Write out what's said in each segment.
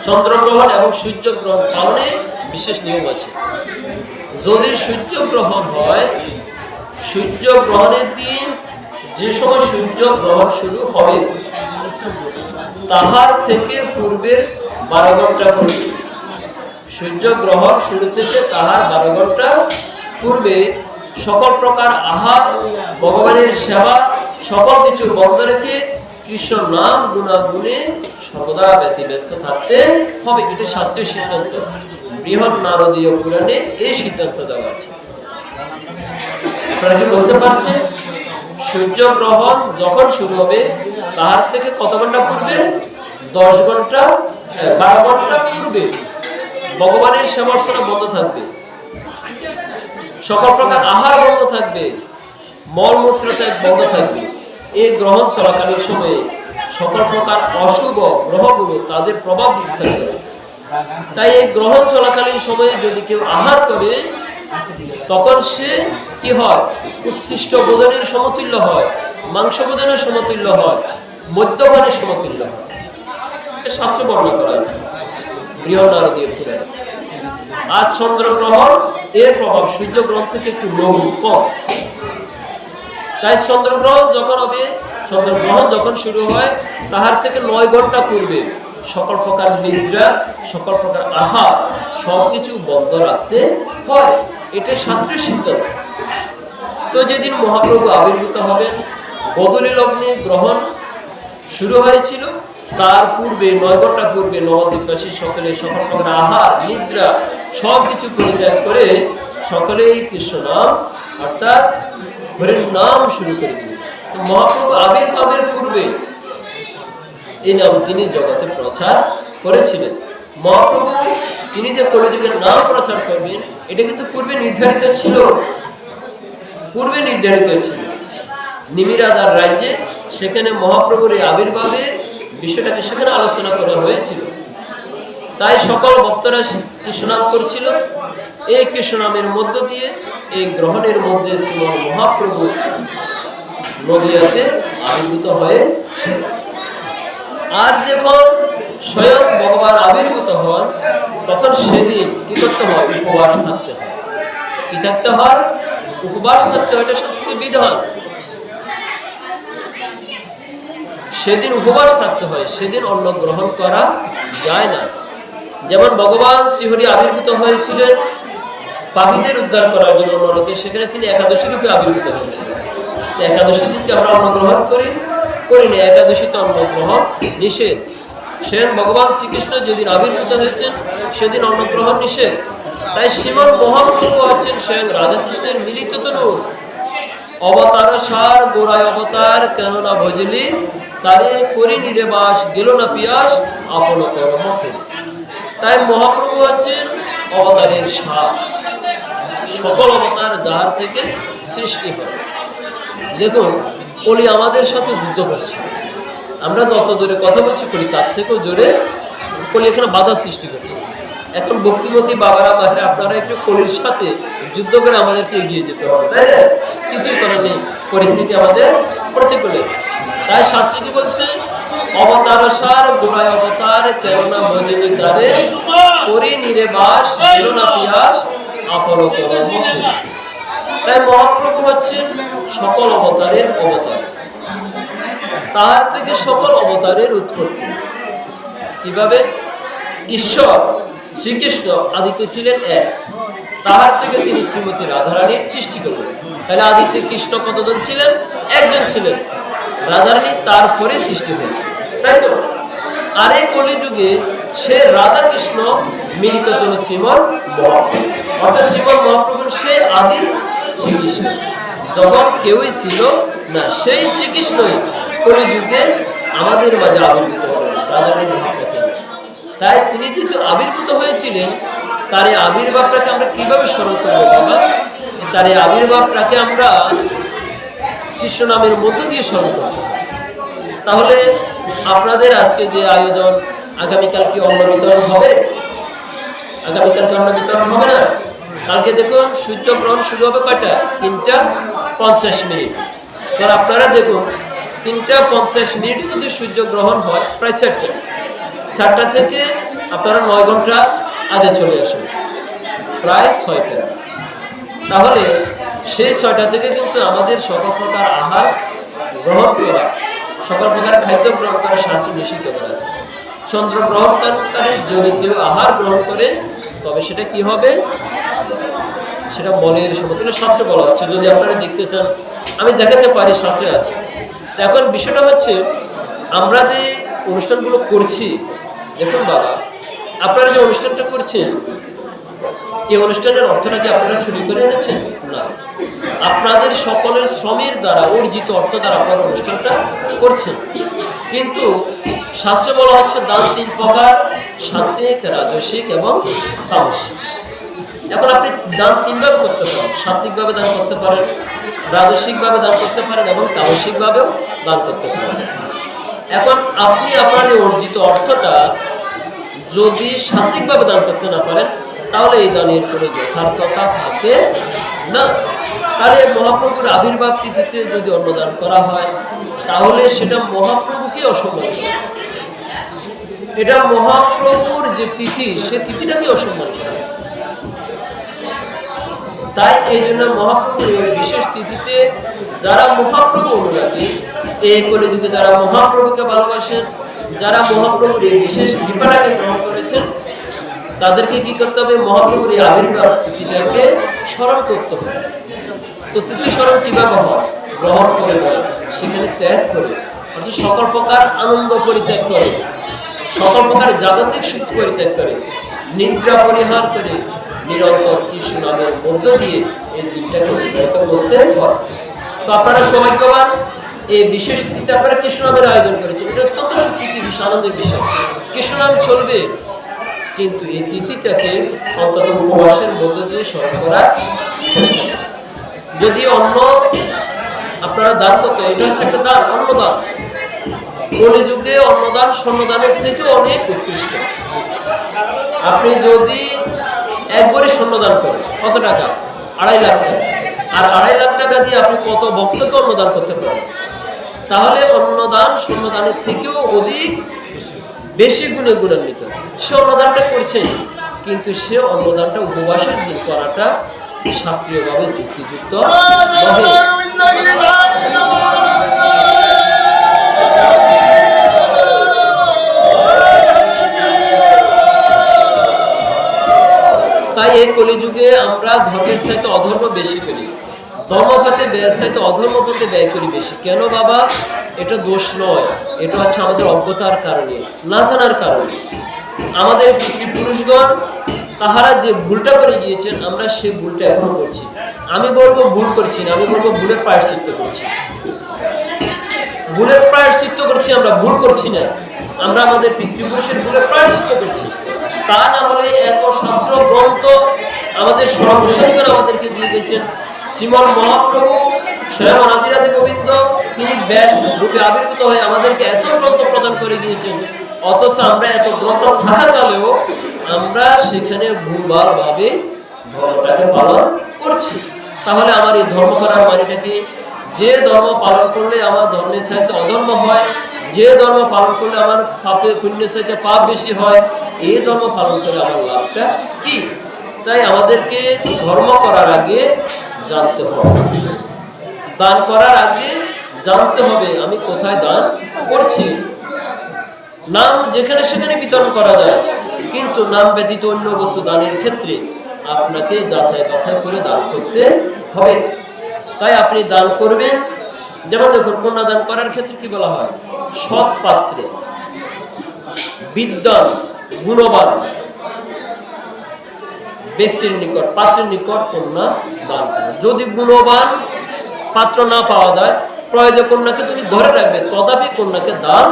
চন্দ্রগ্রহণ এবং সূর্যগ্রহণ পালনে বিশেষ নিয়ম আছে। যদি সূর্যগ্রহণ হয়, সূর্যগ্রহণের দিন যে সময় সূর্যগ্রহণ শুরু হবে তাহার থেকে পূর্বের 12 ঘন্টা পূর্বে, সূর্যগ্রহণ শুরু থেকে তাহার 12 ঘন্টা পূর্বে সকল প্রকার আহার, ভগবানের সেবা, সকল কিছু বন্ধ রেখে কৃষ্ণ নাম গুণাগুণে সর্বদা ব্যতিব্যস্ত থাকতে হবে। এটা শাস্ত্রীয় সিদ্ধান্ত। বৃহৎ নারদীয় পুরাণে এই সিদ্ধান্ত দেওয়া আছে। আপনারা কি বুঝতে পারছেন? সূর্যগ্রহণ যখন শুরু হবে তাহার থেকে কত ঘন্টা পূর্বে? 10 ঘন্টা 12 ঘন্টা পূর্বে ভগবানের সেবা অর্চনা বন্ধ থাকবে, সকল প্রকার আহার বন্ধ থাকবে, মলমূত্র ত্যাগ বন্ধ থাকবে। এই গ্রহণ চলাকালীন সময়ে সকল প্রকার অশুভ গ্রহগুলো তাদের প্রভাব বিস্তার করে। তাই এই গ্রহণ চলাকালীন সময়ে যদি কেউ আহার করে তখন সে কি হয়? উচ্ছিষ্ট ভোজনের সমতুল্য হয়, মাংস ভোজনের সমতুল্য হয়, মদ্যপানের সমতুল্য হয়। শাস্ত্রে বর্ণনা করা আছে বৃহৎ নারদীয় পুরাণে। আর চন্দ্রগ্রহণ এর প্রভাব সূর্যগ্রহণ থেকে একটু কম। তাই চন্দ্রগ্রহণ যখন হবে, চন্দ্রগ্রহণ যখন শুরু হয় তাহার থেকে 9 ঘন্টা পূর্বে সকল প্রকার নিদ্রা, সকল প্রকার আহার সবকিছু বন্ধ রাখতে হয়। এটা শাস্ত্রীয় সিদ্ধান্ত। তো যেদিন মহাপ্রভু আবির্ভূত হবেন, বদলী লগ্নে গ্রহণ শুরু হয়েছিল, তার পূর্বে 9 ঘন্টা পূর্বে নবদ্বীপবাসী সকলে সকল প্রকার আহার, নিদ্রা সবকিছু পরিত্যাগ করে সকলেই কৃষ্ণ নাম অর্থাৎ হরির নাম শুরু করে দিলেন। মহাপ্রভু আবির্ভাবের পূর্বে এই নাম তিনি জগতে প্রচার করেছিলেন। মহাপ্রভু তিনি যে কলিযুগের নাম প্রচার করবেন এটা কিন্তু পূর্বে নির্ধারিত ছিল। নিমিরাদার রাজ্যে সেখানে মহাপ্রভুর এই আবির্ভাবের বিষয়টাকে সেখানে আলোচনা করা হয়েছিল। তাই সকল ভক্তরা কৃষ্ণনাম করছিল। এই কৃষ্ণনামের মধ্য দিয়ে এই গ্রহণের মধ্যে শ্রীমন মহাপ্রভু নদিয়াতে আবির্ভূত হয়েছিল। আর যখন স্বয়ং ভগবান আবির্ভূত হন তখন সেদিন কি করতে হয়? উপবাস থাকতে হয়। কি থাকতে হয়? উপবাস থাকতে হয়। এটা শাস্ত্রীয় বিধান। সেদিন উপবাস থাকতে হয়, সেদিন অন্ন গ্রহণ করা যায় না। যেমন ভগবান শ্রীহরি আবির্ভূত হয়েছিলেন পাপীদের উদ্ধার করার জন্য নরকে, সেখানে তিনি একাদশী রূপে আবির্ভূত হয়েছিলেন। একাদশী দিনকে আমরা অন্ন গ্রহণ করি না। একাদশীতে অন্ন গ্রহণ নিষেধ। স্বয়ং ভগবান শ্রীকৃষ্ণ যেদিন আবির্ভূত হয়েছেন সেদিন অন্ন গ্রহণ নিষেধ। তাই শ্রীমন মহাপ্রভু হচ্ছেন স্বয়ং রাধাকৃষ্ণের মিলিত তনু। অবতার সার গোড়ায় অবতার কেন না ভজলি, তারে করি নিরেবাস দিল না পিয়াস আপন কর্ম। তাই মহাপ্রভু হচ্ছেন অবতারের সার, সকল অবতার যার থেকে সৃষ্টি হয়। দেখুন কলি আমাদের সাথে যুদ্ধ করছে। আমরা যত জোরে কথা বলছি কলি তার থেকেও জোরে কলি এখানে বাধা সৃষ্টি করছে। এখন ভক্তিমতী বাবারা বাহিরে আপনারা একটু কলির সাথে যুদ্ধ করে আমাদেরকে এগিয়ে যেতে হবে, তাই না? কিছু করার নেই, পরিস্থিতি আমাদের প্রতিকূলে। তাই শাস্ত্রী কি বলছে? অবতার সার গোড়ায় অবতার কেননা ভজনি তারে করি নিরেবাস দিল না পিয়াস আপন কর্ম। তাই মহাপ্রভু হচ্ছেন সকল অবতারের অবতার। তাহার থেকে সকল অবতারের উৎপত্তি। কিভাবে? ঈশ্বর শ্রীকৃষ্ণ আদিতে ছিলেন এক, তাহার থেকে তিনি শ্রীমতী রাধারানীর সৃষ্টি করলেন। তাহলে আদিতে কৃষ্ণ কতজন ছিলেন? একজন ছিলেন। রাধারানী তারপরে সৃষ্টি হয়েছে, তাই তো? আর এই কলিযুগে সে রাধা কৃষ্ণ মিলিত হল শ্রীমন মহাপ্রভু, অর্থাৎ শ্রীমন মহাপ্রভুর সে আদি শ্রীকৃষ্ণ। যখন কেউই ছিল না সেই শ্রীকৃষ্ণই কলিযুগে আমাদের মাঝে আবির্ভূত হলেন রাধারানীর মহাপ্রভু। তাই তিনি যেহেতু আবির্ভূত হয়েছিলেন, তার এই আবির্ভাবটাকে আমরা কিভাবে স্মরণ করবো বাবা? তার এই আবির্ভাবটাকে আমরা কৃষ্ণ নামের মধ্য দিয়ে স্মরণ করতে হবে। তাহলে আপনাদের আজকে যে আয়োজন, আগামীকাল কি অন্ন বিতরণ হবে? আগামীকাল কি অন্ন বিতরণ হবে না? কালকে দেখুন সূর্যগ্রহণ শুরু হবে কয়টা? 3:50। তো আপনারা দেখুন 3:50 যদি সূর্যগ্রহণ হয় প্রায় 4টা থেকে আপনারা 9 ঘন্টা আগে চলে আসেন, প্রায় 6টা। তাহলে সেই 6টা থেকে কিন্তু আমাদের সকল প্রকার আহার গ্রহণ করা, সকল প্রকার খাদ্য গ্রহণ করা শাস্ত্রে নিষিদ্ধ করা আছে। চন্দ্রগ্রহণকারী যদি কেউ আহার গ্রহণ করে তবে সেটা কি হবে, সেটা মলের সমতুল্য শাস্ত্রে বলা হচ্ছে। যদি আপনারা দেখতে চান আমি দেখাতে পারি, শাস্ত্রে আছে। এখন বিষয়টা হচ্ছে আমরা যে অনুষ্ঠানগুলো করছি, দেখুন বাবা, আপনারা যে অনুষ্ঠানটা করছেন এই অনুষ্ঠানের অর্থটা কি আপনারা চুরি করে এনেছেন? না, আপনাদের সকলের শ্রমের দ্বারা অর্জিত অর্থ দ্বারা আপনারা অনুষ্ঠানটা করছেন। কিন্তু শাস্ত্রে বলা হচ্ছে দান 3 প্রকার, সাত্ত্বিক, রাজসিক এবং তামসিক। এখন আপনি দান 3 ভাবে করতে পারেন, সাত্ত্বিকভাবে দান করতে পারেন, রাজসিকভাবে দান করতে পারেন এবং তামসিকভাবেও দান করতে পারেন। এখন আপনি আপনার অর্জিত অর্থটা যদি সাত্ত্বিকভাবে দান করতে না পারেন তাহলে এই দানের কোনো যথার্থতা থাকে না। তাহলে মহাপ্রভুর আবির্ভাব তিথিতে যদি অন্নদান করা হয় তাহলে সেটা মহাপ্রভুকে অসম্মান করা, এটা মহাপ্রভুর যে তিথি সে তিথিটাকে অসম্মান করা। তাই এই জন্য মহাপ্রভুর এই বিশেষ তিথিতে যারা মহাপ্রভু অনুরাগী, এই কলিযুগে যারা মহাপ্রভুকে ভালোবাসেন, যারা মহাপ্রভুর এই বিশেষ কৃপাটাকে গ্রহণ করেছেন, তাদেরকে কি করতে হবে, মহাপ্রভুর এই আবির্ভাব তিথিটাকে স্মরণ করতে হবে। তো তিথি স্মরণ কিভাবে হয়, গ্রহণ করে সেখানে ত্যাগ করে, অর্থাৎ সকল প্রকার আনন্দ পরিত্যাগ করে, সকল প্রকার জাগতিক সুখ পরিত্যাগ করে, নিদ্রা পরিহার করে নিরন্তর কৃষ্ণ নামের মধ্য দিয়ে এই দিনটাকে অতিবাহিত করতে হয়। তো আপনারা সৌভাগ্যবান, এই বিশেষ তিথিতে আপনারা কৃষ্ণ নামের আয়োজন করেছেন, এটা অত্যন্ত তিথি, বিষয় আনন্দের বিষয়। কৃষ্ণ নাম চলবে, কিন্তু এই তিথিটাকে অন্তত উপবাসের মধ্য দিয়ে স্মরণ করার চেষ্টা করেন। যদি অন্ন আপনারা দান করতে, এটা হচ্ছে একটা দান, অন্নদান। কলিযুগে অন্নদান স্বর্ণদানের থেকেও অনেক উৎকৃষ্ট। আপনি যদি একবারই স্বর্ণদান করেন কত টাকা, 2.5 লাখ টাকা, আর 2.5 লাখ টাকা দিয়ে আপনি কত ভক্তকে অন্নদান করতে পারেন। তাহলে অন্নদান স্বর্ণদানের থেকেও অধিক বেশি গুণে গুণান্বিত। সে অন্নদানটা করছেন, কিন্তু সে অন্নদানটা উপবাসের দিন করাটা শাস্ত্রীয়ভাবে যুক্তিযুক্ত নহে। তাই এই কলিযুগে আমরা ধর্মের চাইতে অধর্ম বেশি করি, ধর্মপথে ব্যয় চাইতে অধর্ম পথে ব্যয় করি বেশি। কেন বাবা? এটা দোষ নয়, এটা হচ্ছে আমাদের অজ্ঞতার কারণে, না জানার কারণে। আমাদের পিতৃপুরুষগণ তাহারা যে ভুলটা করে গিয়েছেন, আমরা সেই ভুলটা এখনো করছি। আমি বলবো ভুল করছি না, আমি বলবো ভুলের প্রায়শ্চিত্ত করছি। ভুলের প্রায়শ্চিত্ত করছি, আমরা ভুল করছি না, আমরা আমাদের পিতৃপুরুষের ভুলের প্রায়শ্চিত্ত করছি। তা না হলে এত শাস্ত্র গ্রন্থ আমাদের সর্বসারীগণ আমাদেরকে দিয়ে দিয়েছেন। শ্রীমন মহাপ্রভু স্বয়ং অনাদিরাদি গোবিন্দ তিনি ব্যাস রূপে আবির্ভূত হয়ে আমাদেরকে এত গ্রন্থ প্রদান করে গিয়েছেন, অথচ আমরা এত গ্রন্থ থাকাকালেও আমরা সেখানে ভুলভালভাবে ধর্মটাকে পালন করছি। তাহলে আমার এই ধর্ম করার মানেটা কি? যে ধর্ম পালন করলে আমার ধর্মের চাইতে অধর্ম হয়, যে ধর্ম পালন করলে আমার পাপের পুণ্যের চাইতে পাপ বেশি হয়, এই ধর্ম পালন করে আমার লাভটা কি? তাই আমাদেরকে ধর্ম করার আগে জানতে হবে, দান করার আগে জানতে হবে আমি কোথায় দান করছি। নাম যেখানে সেখানে বিতরণ করা যায়, কিন্তু নাম ব্যতীত অন্য বস্তু দানের ক্ষেত্রে আপনাকে যাচাই বাছাই করে দান করতে হবে। তাই আপনি দান করবেন, যেমন দেখুন কন্যা দান করার ক্ষেত্রে কি বলা হয়, সৎ পাত্রে বিদ্যান গুণবান ব্যক্তির নিকট, পাত্রের নিকট কন্যা দান করা। যদি গুণবান পাত্র না পাওয়া যায়, প্রয়োজন কন্যাকে তুমি ধরে রাখবে, তথাপি কন্যাকে দান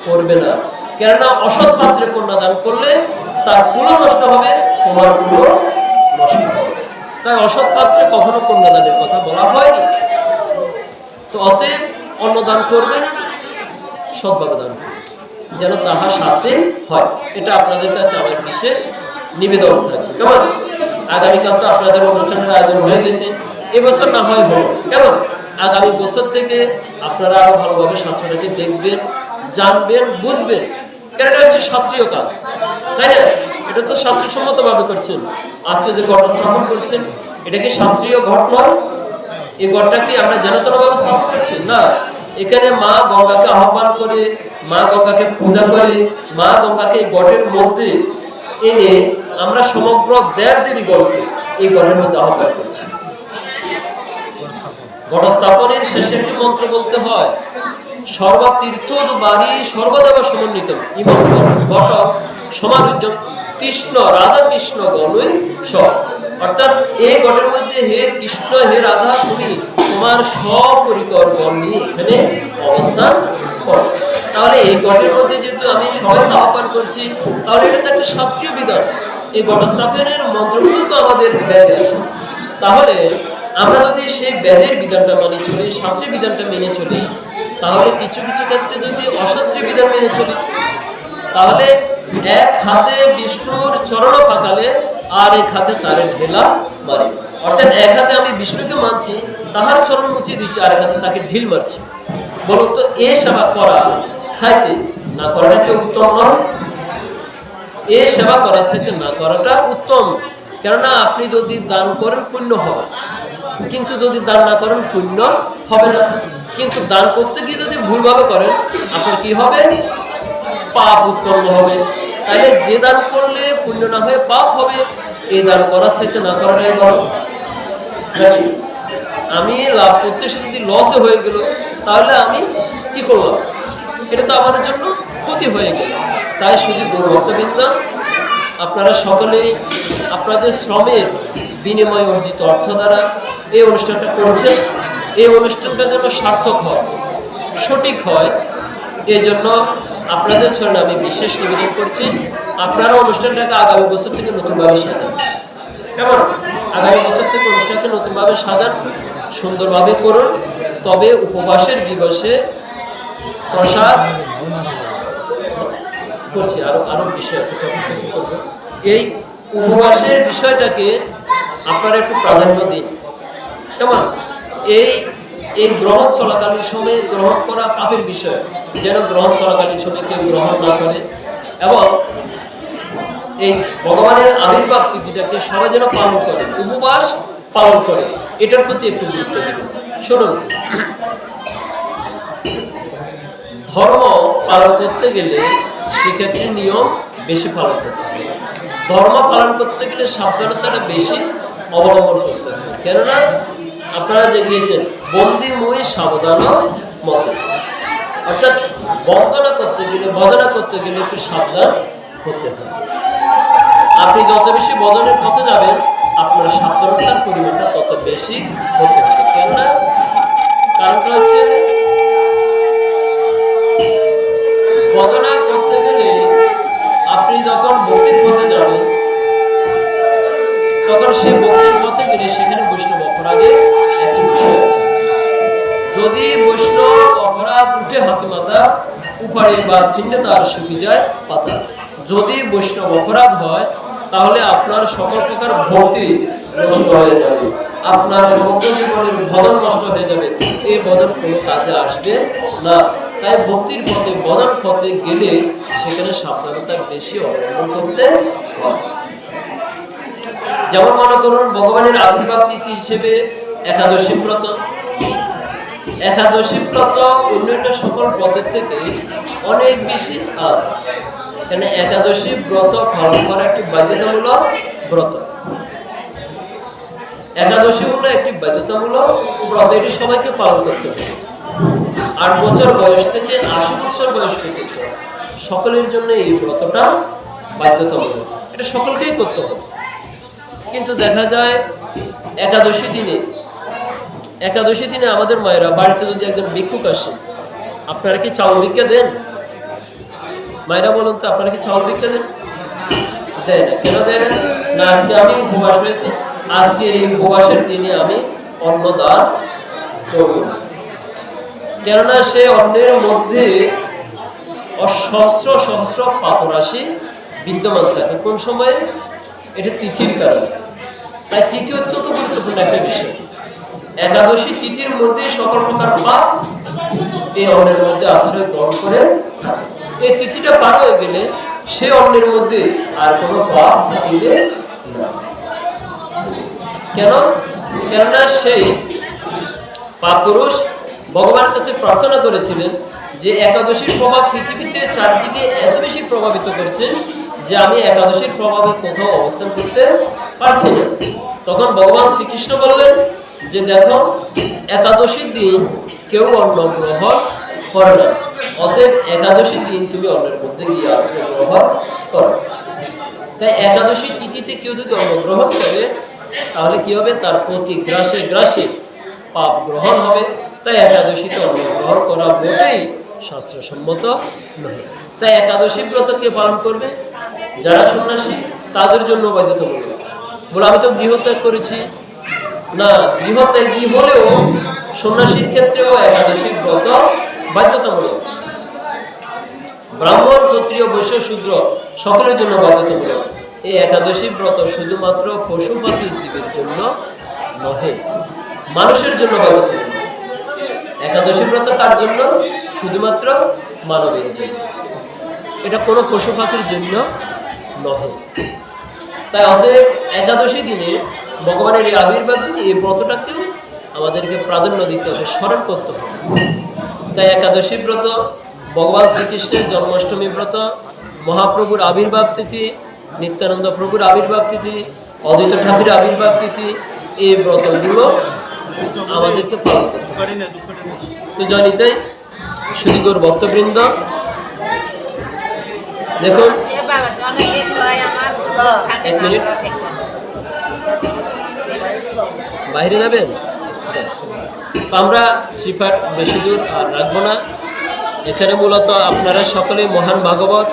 করবে না। কেননা অসৎ পাত্রে কন্যা দান করলে তার কুল নষ্ট হবে, তোমার কুল নষ্ট হবে। তাই অসৎ পাত্রে কখনো কন্যাদানের কথা বলা হয়নি। তো অতএব অন্নদান করবেন, সদ্ভাবে দান করবেন, যেন তাহার সাথে হয়। এটা আপনাদের কাছে আমার বিশেষ নিবেদন থাকবে। কেমন? আগামীকাল তো আপনাদের অনুষ্ঠানের আয়োজন হয়ে গেছে, এবছর না হয় হলো, কেমন? আগামী বছর থেকে আপনারা আরো ভালোভাবে শাস্ত্রটাকে দেখবেন, জানবেন, বুঝবেন। কেন? এটা হচ্ছে শাস্ত্রীয় কাজ। তাই না? এটা তো শাস্ত্রসম্মত ভাবে করছেন। আজকে যে ঘট স্থাপন করছেন, এটা কি শাস্ত্রীয় ঘট নয়? এই ঘটটা কি আমরা যেনতেন ভাবে স্থাপন করছি না। এখানে মা গঙ্গাকে আহ্বান করে, মা গঙ্গাকে পূজা করে, মা গঙ্গাকে এই ঘটের মধ্যে এনে আমরা সমগ্র দেব দেবী গণকে এই ঘটের মধ্যে আহ্বান করছি। ঘট স্থাপনের শেষে একটি মন্ত্র বলতে হয়, সর্বতীর্থ বাড়ি সর্বদেব সমন্বিত ইমন ঘট সমাযোজন কৃষ্ণ রাধা কৃষ্ণ গণই সব। অর্থাৎ এই ঘটের মধ্যে হে কৃষ্ণ হে রাধা তুমি তোমার সপরিকর গণ নিয়ে এখানে অবস্থান করো। তাহলে এই ঘটের মধ্যে যেহেতু আমি সবাইকে আহ্বান করছি, তাহলে এটা তো একটা শাস্ত্রীয় বিধান। এই ঘট স্থাপনের মন্ত্রগুলো তো আমাদের ব্যাগে আছে। তাহলে আমরা যদি সেই বেদের বিধানটা মেনে চলি, শাস্ত্রীয় বিধানটা মেনে চলি, তাহলে কিছু কিছু ক্ষেত্রে যদি অশাস্ত্রীয় বিধান মেনে চলি, তাহলে এক হাতে বিষ্ণুর চরণ পাকালে আর এক হাতে তারে ঢেলা মারি। অর্থাৎ এক হাতে আমি বিষ্ণুকে মানছি, তাহার চরণ মুছিয়ে দিচ্ছি, আর এক হাতে তাকে ঢিল মারছি। বলুন তো, এ সেবা করা সাইতে না করাটা কি উত্তম নয়? এ সেবা করা সাইতে না করাটা উত্তম। কেননা আপনি যদি দান করেন পুণ্য হবে, কিন্তু যদি দান না করেন পুণ্য হবে না। কিন্তু দান করতে গিয়ে যদি ভুলভাবে করেন, আপনার কি হবে? পাপ উৎপন্ন হবে। তাহলে যে দান করলে পুণ্য না হয়ে পাপ হবে, এই দান করার সাথে না করাটাই বড়। আমি লাভ করতে এসে যদি লসে হয়ে গেল, তাহলে আমি কি করলাম? এটা তো আমাদের জন্য ক্ষতি হয়ে গেল। তাই শুধু গুরুভক্তবৃন্দ, আপনারা সকলেই আপনাদের শ্রমের বিনিময়ে অর্জিত অর্থ দ্বারা এই অনুষ্ঠানটা করছেন। এই অনুষ্ঠানটা যেন সার্থক হয়, সঠিক হয়, এই জন্য আপনাদের চরণে আমি বিশেষ নিবেদন করছি, আপনারা অনুষ্ঠানটাকে আগামী বছর থেকে নতুনভাবে সাজান। কেমন? আগামী বছর থেকে অনুষ্ঠানকে নতুনভাবে সাজান, সুন্দরভাবে করুন। তবে উপবাসের দিবসে প্রসাদ করছি, আরো বিষয় আছে, এই উপবাসের বিষয়টাকে আপনারা একটু প্রাধান্য দিন। কেমন? এই গ্রহণ চলাকালীন সময়ে গ্রহণ করা পাপের বিষয়, যেন গ্রহণ চলাকালীন সময় কেউ গ্রহণ না করে, এবং এই ভগবানের আবির্ভাব তিথিটাকে সবাই যেন পালন করে, উপবাস পালন করে, এটার প্রতি একটু গুরুত্ব দিন। শুনুন, ধর্ম পালন করতে গেলে সেক্ষেত্রে নিয়ম বেশি পালন করতে হবে। ধর্ম পালন করতে গেলে সাবধানতাটা বেশি অবলম্বন করতে হবে। কেননা আপনারা যে গিয়েছেন বন্দি মই সাবধান মতে, অর্থাৎ বন্দনা করতে গেলে, বদনা করতে গেলে একটু সাবধান হতে হবে। আপনি যত বেশি বদনের পথে যাবেন, আপনার সাবধানতার পরিমাণটা তত বেশি হতে হবে। কেননা কারণটা হচ্ছে, বদনা করতে গেলে আপনি যখন ভক্তির পথে যাবেন, তখন সেই ভক্তির পথে গেলে সেখানে বৈষ্ণব অপরাধের একটি বিষয় আছে। যদি বৈষ্ণব অপরাধ উঠে হাতে মাথা উপরে বা ছিন্নে তার শুকিয়ে যায় পাতা। যদি বৈষ্ণব অপরাধ হয়, তাহলে আপনার সকল প্রকার ভক্তি নষ্ট হয়ে যাবে, আপনার সমগ্র জীবনের বদন নষ্ট হয়ে যাবে। এই বদন কোনো কাজে আসবে না। তাই ভক্তির পথে, বদন পথে গেলে সেখানে সাবধানতা বেশি অবলম্বন করতে হয়। যেমন মনে করুন, ভগবানের আবির্ভাব তিথি হিসেবে একাদশী ব্রত। একাদশী ব্রত অন্যান্য সকল ব্রতের থেকে অনেক বেশি আলাদা। কেন? একাদশী ব্রত পালন করা একটি বাধ্যতামূলক ব্রত। একাদশী হলো একটি বাধ্যতামূলক ব্রত, এটি সবাইকে পালন করতে হবে। 8 বছর বয়স থেকে 80 বছর বয়স পর্যন্ত সকলের জন্য এই ব্রতটা বাধ্যতামূলক, এটা সকলকেই করতে হবে। কিন্তু দেখা যায় একাদশী দিনে আমাদের মায়েরা বাড়িতে যদি একজন ভিক্ষুক আসে, আপনারা কি চাউল ভিক্ষা দেন? মায়েরা বলুন তো, আপনারা কি চাউল ভিক্ষা দেন? দেয় না। কেন দেয় না? আজকে আমি উপবাস হয়েছি, আজকের এই উপবাসের দিনে আমি অন্ন দান করব। কেননা সে অন্নের মধ্যে সহস্র সহস্র পাপরাশি বিদ্যমান থাকে। কোন সময়ে? এটা তিথির কারণে। তাই তিথি অত্যন্ত গুরুত্বপূর্ণ একটা বিষয়। একাদশী তিথির মধ্যে সকল প্রকার পাপ এই অন্নের মধ্যে আশ্রয় গ্রহণ করে থাকে। এই তিথিটা পার হয়ে গেলে সে অন্যের মধ্যে আর কোনো পাপ থাকিবে না। কেন? কেননা সেই পাপ পুরুষ ভগবানের কাছে প্রার্থনা করেছিলেন যে একাদশীর প্রভাব পৃথিবীতে চারদিকে এত বেশি প্রভাবিত করছে যে আমি একাদশীর প্রভাবে কোথাও অবস্থান করতে পারছি না। তখন ভগবান শ্রীকৃষ্ণ বললেন যে দেখো, একাদশীর দিন কেউ অন্ন গ্রহণ করে না, অতএব একাদশীর দিন তুমি অন্নের মধ্যে গিয়ে আশ্রয় গ্রহণ করো। তাই একাদশী তিথিতে কেউ যদি অন্ন গ্রহণ করে তাহলে কি হবে? তার প্রতি গ্রাসে গ্রাসে পাপ গ্রহণ হবে। তাই একাদশীতে অন্ন গ্রহণ করা মোটেই শাস্ত্রসম্মত নয়। তাই একাদশী ব্রত কে পালন করবে? যারা সন্ন্যাসী, তাদের জন্য বাধ্যতামূলক। বলে আমি তো গৃহত্যাগ করেছি, না, গৃহত্যাগী হলেও সন্ন্যাসীর ক্ষেত্রেও একাদশী ব্রত বাধ্যতামূলক। ব্রাহ্মণ, ক্ষত্রিয়, বৈশ্য, শূদ্র সকলের জন্য বাধ্যতামূলক। এই একাদশী ব্রত শুধুমাত্র পশু পাখি জীবের জন্য নহে, মানুষের জন্য বাধ্যতামূলক। একাদশী ব্রত কার জন্য? শুধুমাত্র মানবের জন্য, এটা কোনো পশু পাখির জন্য নহে। তাই অতএব একাদশী দিনে ভগবানের এই আবির্ভাব দিনে এই ব্রতটাকেও আমাদেরকে প্রাধান্য দিতে হবে, স্মরণ করতে হবে। তাই একাদশী ব্রত, ভগবান শ্রীকৃষ্ণের জন্মাষ্টমী ব্রত, মহাপ্রভুর আবির্ভাব তিথি, নিত্যানন্দ প্রভুর আবির্ভাব তিথি, অদ্বৈত ঠাকুরের আবির্ভাব তিথি, এই ব্রতগুলো আমাদেরকে পালন করতে হবে। তো জনিতাই সুদীগর ভক্তবৃন্দ, দেখুন, এক মিনিট, বাইরে যাবেন? তো আমরা শ্রীপাঠ বেশি দূর আর রাখবো না। এখানে মূলত আপনারা সকলে মহান ভাগবত